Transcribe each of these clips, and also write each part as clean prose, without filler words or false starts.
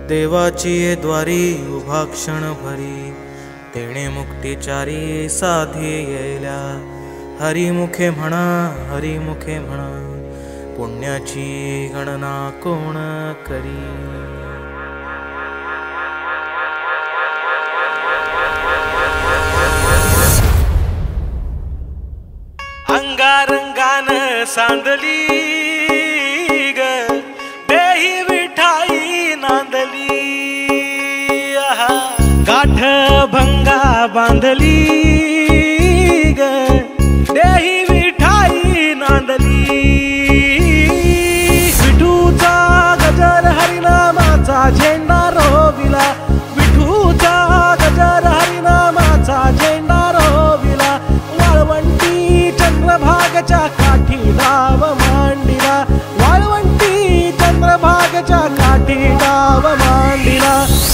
देवाची ये द्वारी उभा क्षण भरी, तेणे मुक्तिचारी साधी येल्या। हरिमुखे म्हणा, हरिमुखे म्हणा, पुण्याची गणना कोण करी। अंगारंगान सांडली ग देही विठाई नांदली, गाठ भंगा बांधली ग देही विठाई नांदली। विठूचा गजर हरिनामाचा झेंडा रोविला, विठूचा गजर हरिनामाचा झेंडा रोविला। वाळवंटी चंद्रभागच्या काठी डाव मांडिला, वाळवंटी चंद्रभागच्या काठी डाव मांडिला।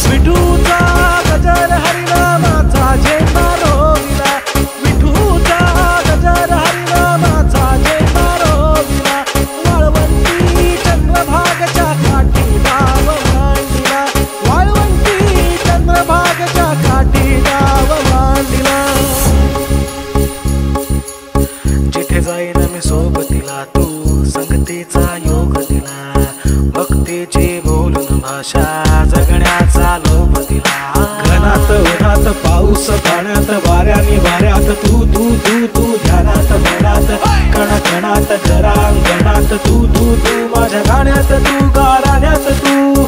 विठूचा गजर हरिनामाचा झेंडा रोविला, विठूचा गजर हरिनामाचा झेंडा रोविला। वाळवंटी चंद्रभागच्या काठी डाव मांडिला, वाळवंटी चंद्रभागच्या काठी डाव मांडिला। जिथे जाईन मी सोबतीला, तू संगतीचा योग दिला। भक्तीची बोलून भाषा, जगण्याचा लोभ दिला। घनात उन्हात पाऊस पाण्यात, वाऱ्याने वाऱ्यात, तू तू तू तू ध्यानात ध्यानात, कणाकणात घरांगणात, तू तू तू माझ्या गाण्यात, तू गाण्यात तू।